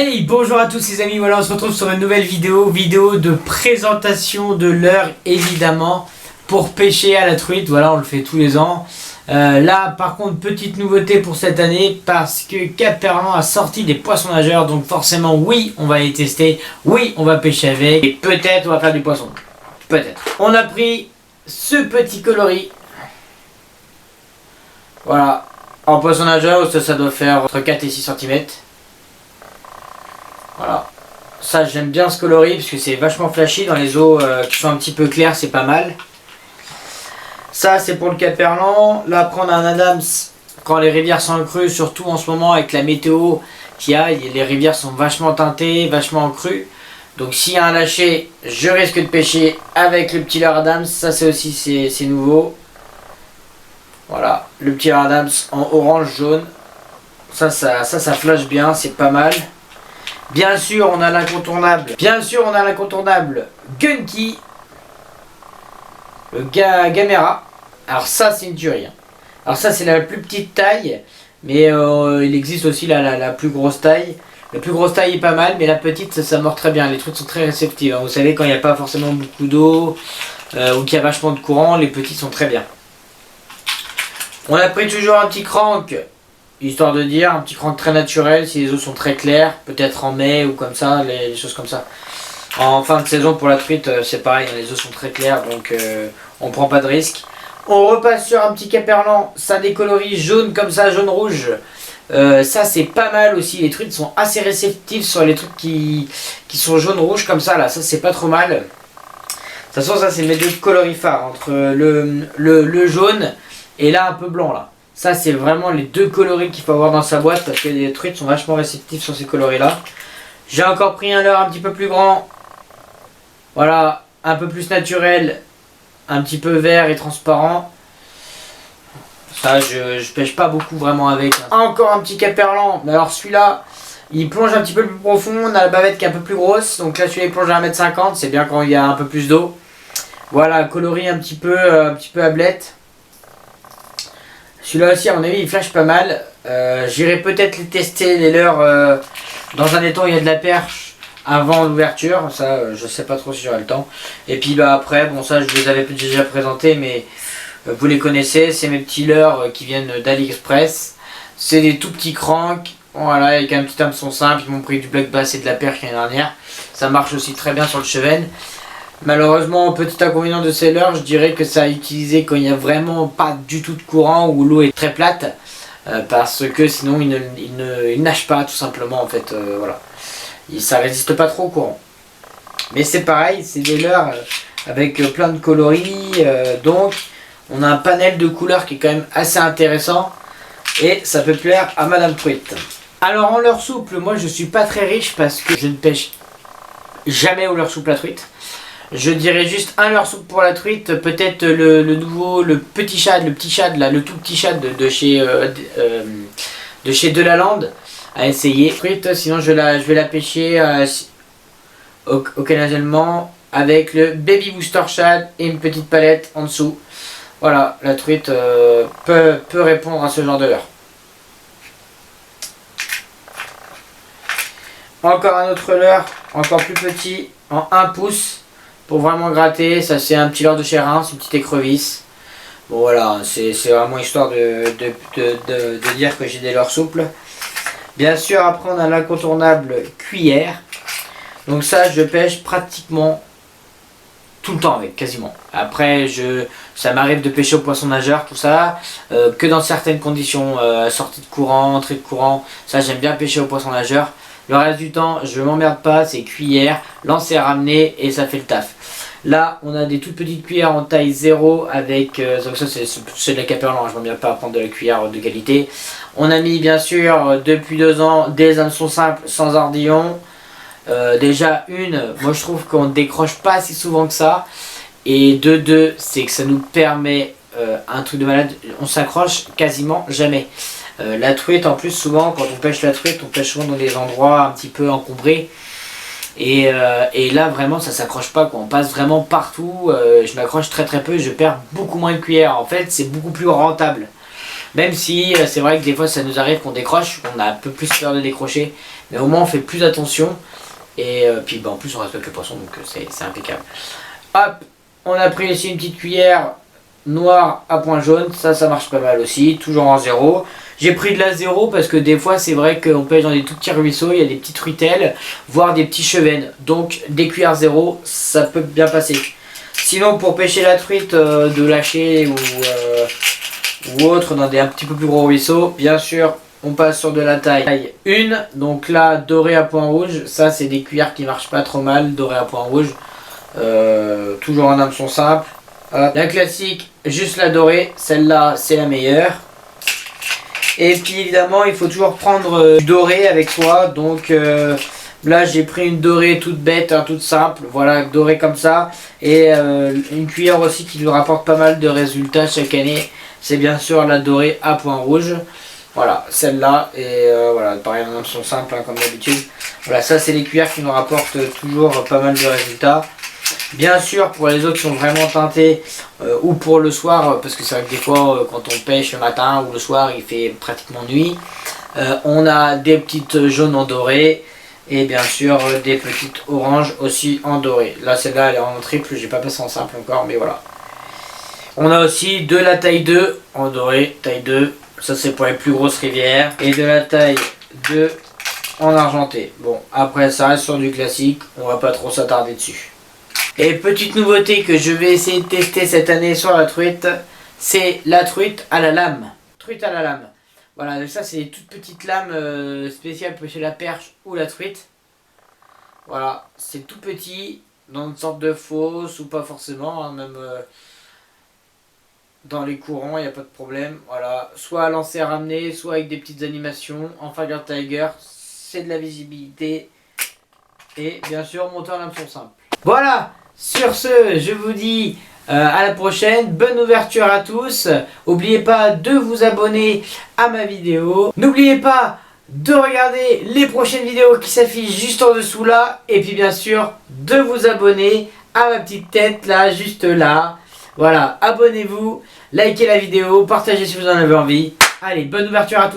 Hey, bonjour à tous les amis, voilà on se retrouve sur une nouvelle vidéo de présentation de leurre évidemment pour pêcher à la truite. Voilà, on le fait tous les ans. Là par contre, petite nouveauté pour cette année parce que Cap-Perlan a sorti des poissons nageurs, donc forcément oui on va les tester, oui on va pêcher avec et peut-être on va faire du poisson, peut-être. On a pris ce petit coloris, voilà, en poisson nageur ça doit faire entre 4 et 6 cm. Voilà, ça j'aime bien ce coloris parce que c'est vachement flashy dans les eaux qui sont un petit peu claires, c'est pas mal. Ça c'est pour le Cap-Perlan. Là après on a un Adams quand les rivières sont en crue, surtout en ce moment avec la météo qu'il y a, les rivières sont vachement teintées, vachement en crue. Donc s'il y a un lâcher, je risque de pêcher avec le petit leurre Adams. Ça c'est aussi c'est nouveau. Voilà, le petit leurre Adams en orange jaune. Ça flash bien, c'est pas mal. Bien sûr, on a l'incontournable. Gunky. Le Gamera. Alors ça, c'est une tuerie. Alors ça, c'est la plus petite taille. Mais il existe aussi la plus grosse taille. La plus grosse taille est pas mal, mais la petite, ça mord très bien. Les trucs sont très réceptifs. Vous savez, quand il n'y a pas forcément beaucoup d'eau ou qu'il y a vachement de courant, les petits sont très bien. On a pris toujours un petit crank. Histoire de dire, un petit crank très naturel, si les eaux sont très claires, peut-être en mai ou comme ça, les choses comme ça. En fin de saison pour la truite, c'est pareil, les eaux sont très claires, donc on prend pas de risque. On repasse sur un petit Cap-Perlan, ça décolorie jaune comme ça, jaune-rouge. Ça c'est pas mal aussi, les truites sont assez réceptives sur les trucs qui sont jaune-rouge comme ça, là, ça c'est pas trop mal. De toute façon ça c'est mes deux coloris phares, entre le jaune et là un peu blanc là. Ça c'est vraiment les deux coloris qu'il faut avoir dans sa boîte parce que les truites sont vachement réceptifs sur ces coloris là. J'ai encore pris un leurre un petit peu plus grand. Voilà, un peu plus naturel, un petit peu vert et transparent. Ça je pêche pas beaucoup vraiment avec. Encore un petit Cap-Perlan, mais alors celui-là il plonge un petit peu plus profond, on a la bavette qui est un peu plus grosse. Donc là celui-là il plonge à 1,50 m, c'est bien quand il y a un peu plus d'eau. Voilà, coloris un petit peu à blette. Celui-là aussi à mon avis il flash pas mal. J'irai peut-être les tester les leurres dans un étang où il y a de la perche avant l'ouverture. Ça je sais pas trop si j'aurai le temps. Et puis bah après bon ça je les avais déjà présentés mais vous les connaissez. C'est mes petits leurres qui viennent d'AliExpress. C'est des tout petits cranks. Voilà, avec un petit hameçon simple. Ils m'ont pris du black bass et de la perche l'année dernière. Ça marche aussi très bien sur le Cheven. Malheureusement, petit inconvénient de ces leurres, je dirais que ça a utilisé quand il n'y a vraiment pas du tout de courant ou l'eau est très plate, parce que sinon il nage pas tout simplement en fait, voilà. Ça résiste pas trop au courant. Mais c'est pareil, c'est des leurres avec plein de coloris, donc on a un panel de couleurs qui est quand même assez intéressant et ça peut plaire à Madame Truite. Alors en leurre souple, moi je suis pas très riche parce que je ne pêche jamais au leurre souple à truite. Je dirais juste un leurre souple pour la truite, peut-être le nouveau, le petit shad là, le tout petit shad de chez Delalande à essayer. Truite, sinon je vais la pêcher occasionnellement avec le baby booster shad et une petite palette en dessous. Voilà, la truite peut répondre à ce genre de leurre. Encore un autre leurre, encore plus petit, en 1 pouce. Pour vraiment gratter, ça c'est un petit leurre de Chérin, c'est une petite écrevisse. Bon voilà, c'est vraiment histoire de dire que j'ai des leurres souples. Bien sûr, après on a l'incontournable cuillère. Donc ça je pêche pratiquement tout le temps avec, quasiment. Après ça m'arrive de pêcher au poisson nageur, tout ça, que dans certaines conditions, sortie de courant, entrée de courant. Ça j'aime bien pêcher au poisson nageur. Le reste du temps, je m'emmerde pas, c'est cuillère, lancer ramener et ça fait le taf. Là, on a des toutes petites cuillères en taille 0 avec... donc ça, c'est de la Cap-Perlan, je m'emmerde pas à prendre de la cuillère de qualité. On a mis, bien sûr, depuis 2 ans, des hameçons simples sans ardillon. Déjà, moi je trouve qu'on ne décroche pas si souvent que ça. Et de 2, c'est que ça nous permet un truc de malade, on s'accroche quasiment jamais. La truite en plus souvent quand on pêche la truite on pêche souvent dans des endroits un petit peu encombrés et là vraiment ça s'accroche pas quoi. On passe vraiment partout, je m'accroche très peu, je perds beaucoup moins de cuillères en fait, c'est beaucoup plus rentable. Même si c'est vrai que des fois ça nous arrive qu'on décroche, on a un peu plus peur de décrocher, mais au moins on fait plus attention. Et puis en plus on respecte le poisson, donc c'est impeccable. Hop, on a pris ici une petite cuillère noire à point jaune, ça marche pas mal aussi, toujours en zéro. J'ai pris de la zéro parce que des fois c'est vrai qu'on pêche dans des tout petits ruisseaux, il y a des petites truitelles, voire des petits chevennes. Donc des cuillères zéro, ça peut bien passer. Sinon pour pêcher la truite de lâcher ou autre dans des un petit peu plus gros ruisseaux, bien sûr on passe sur de la taille 1. Donc là doré à point rouge, ça c'est des cuillères qui marchent pas trop mal, doré à point rouge. Toujours un hameçon simple. La classique, juste la dorée, celle-là c'est la meilleure. Et puis évidemment il faut toujours prendre doré avec soi. Donc là j'ai pris une dorée toute bête, hein, toute simple. Voilà, dorée comme ça. Et une cuillère aussi qui nous rapporte pas mal de résultats chaque année. C'est bien sûr la dorée à point rouge. Voilà, celle-là. Et voilà, pareil, un hameçon simple hein, comme d'habitude. Voilà, ça c'est les cuillères qui nous rapportent toujours pas mal de résultats. Bien sûr pour les autres qui sont vraiment teintés ou pour le soir, parce que c'est vrai que des fois quand on pêche le matin ou le soir il fait pratiquement nuit, on a des petites jaunes en doré et bien sûr des petites oranges aussi en doré. Là celle-là elle est en triple, j'ai pas passé en simple encore, mais voilà. On a aussi de la taille 2 en doré, taille 2, ça c'est pour les plus grosses rivières, et de la taille 2 en argenté. Bon, après ça reste sur du classique, on va pas trop s'attarder dessus. Et petite nouveauté que je vais essayer de tester cette année sur la truite, c'est la truite à la lame. Truite à la lame. Voilà, ça c'est des toutes petites lames spéciales pour pêcher la perche ou la truite. Voilà, c'est tout petit, dans une sorte de fosse ou pas forcément, hein, même dans les courants, il n'y a pas de problème. Voilà, soit à lancer à ramener, soit avec des petites animations. En Fagler Tiger, c'est de la visibilité. Et bien sûr, monter en hameçon simple. Voilà! Sur ce, je vous dis à la prochaine, bonne ouverture à tous, n'oubliez pas de vous abonner à ma vidéo, n'oubliez pas de regarder les prochaines vidéos qui s'affichent juste en dessous là, et puis bien sûr de vous abonner à ma petite tête là, juste là, voilà, abonnez-vous, likez la vidéo, partagez si vous en avez envie, allez, bonne ouverture à tous.